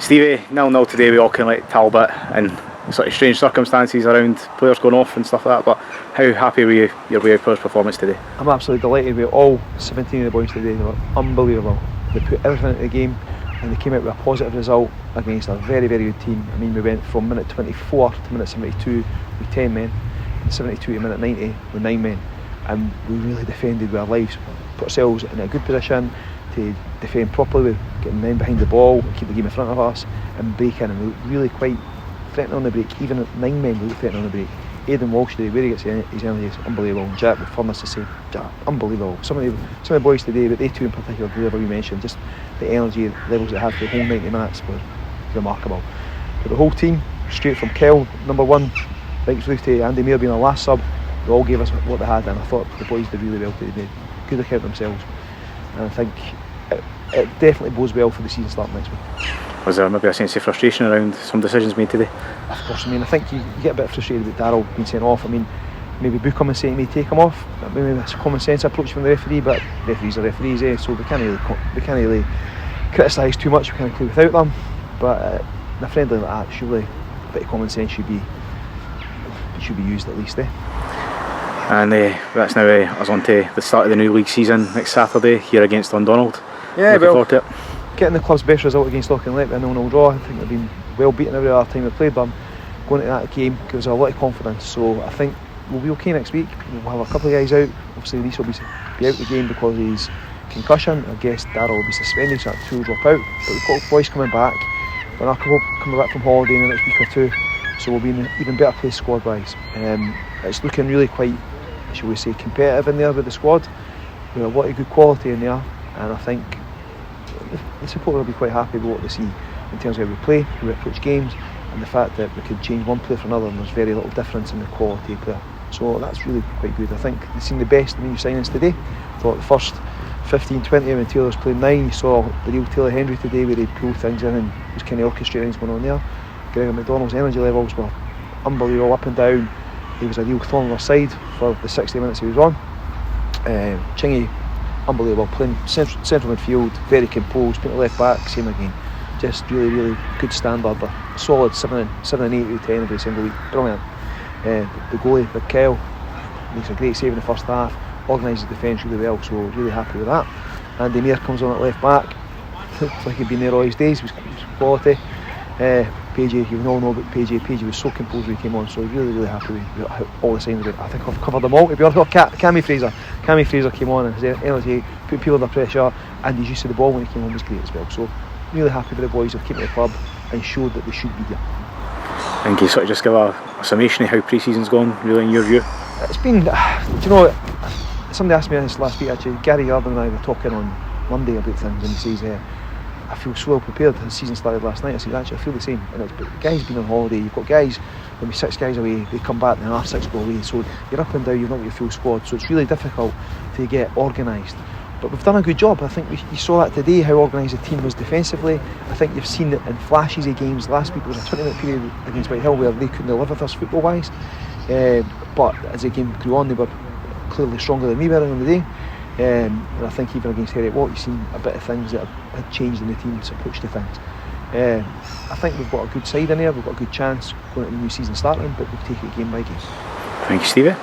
Stevie, 0-0 today with Auchinleck Talbot, and sort of strange circumstances around players going off and stuff like that, but how happy were you with your players' performance today? I'm absolutely delighted with all 17 of the boys today. They were unbelievable. They put everything into the game and they came out with a positive result against a very, very good team. I mean, we went from minute 24 to minute 72 with 10 men, and 72 to minute 90 with 9 men, and we really defended with our lives, put ourselves in a good position to defend properly with getting men behind the ball, keep the game in front of us and break in, and we looked really quite threatening on the break. Even at 9 men we looked threatening on the break. Aidan Walsh today, where he gets his energy is unbelievable, and Jack with furnace the same. Jack, unbelievable. Some of the boys today, but they two in particular, whoever you mentioned, just the energy levels they had for the whole 90 minutes were remarkable. But the whole team, straight from Kel, number 1, right through to Andy Mair being our last sub, they all gave us what they had, and I thought the boys did really well today. Good account themselves, and I think it definitely bodes well for the season starting next week. Was there maybe a sense of frustration around some decisions made today? Of course, I mean, I think you get a bit frustrated with Darryl being sent off. I mean, maybe book him and say he may take him off. Maybe that's a common sense approach from the referee, but referees are referees, so we can't really criticise too much. We can't play without them. But in a friendly like that, surely a bit of common sense should be used at least. And that's now us on to the start of the new league season next Saturday here against Dundonald. Yeah, looking forward to it. Getting the club's best result against Auchinleck, a 0-0 draw. I think they've been well beaten every other time they played them. Going to that game gives us a lot of confidence, so I think we'll be okay next week. We'll have a couple of guys out. Obviously Reece will be out the game because of his concussion. I guess Darryl will be suspended, so that 2 will drop out. But we've got boys coming back. We've got a couple coming back from holiday in the next week or 2, so we'll be in an even better place squad wise. It's looking really quite, shall we say, competitive in there with the squad. We have a lot of good quality in there, and I think the supporters will be quite happy with what they see in terms of how we play, how we approach games, and the fact that we could change one player for another and there's very little difference in the quality of player. So that's really quite good. I think they've seen the best in the new signings today. I thought the first 15-20 when Taylor was playing 9, you saw the real Taylor Henry today where he pulled things in and was kind of orchestrating things going on there. Gregor McDonald's energy levels were unbelievable, up and down. He was a real thorn on our side for the 60 minutes he was on. Chingy, unbelievable, playing central midfield, very composed, playing left back, same again. Just really, really good standard, but solid 7 and 8 out of 10 every single week. Brilliant. The goalie, Big Kel, makes a great save in the first half, organises the defence really well, so really happy with that. Andy Mair comes on at left back, looks like he'd been there all his days, he was quality. PJ, you all know about PJ was so composed when he came on, so really, really happy with all the signs of it. I think I've covered them all, to be honest. Cammy Fraser came on and his energy, put people under pressure, and his use of the ball when he came on was great as well. So really happy with the boys who've came to the club and showed that they should be there. And can you sort of just give a summation of how pre-season's gone, really, in your view? It's been, do you know, somebody asked me this last week actually. Gary Gardner and I were talking on Monday about things, and he says, I feel so well prepared. The season started last night. I said, actually, I feel the same. And but the guys been on holiday. You've got guys, maybe 6 guys away. They come back and half 6 go away. So you're up and down. You've not got your full squad. So it's really difficult to get organised. But we've done a good job. I think you saw that today, how organised the team was defensively. I think you've seen it in flashes of games. Last week there was a 20-minute period against Whitehill where they couldn't deliver with us football-wise. But as the game grew on, they were clearly stronger than we were on the day. And I think even against Heriot Watt, you've seen a bit of things that had changed in the team's approach to things. I think we've got a good side in there, we've got a good chance going into the new season starting, but we'll take it game by game. Thank you, Stevie.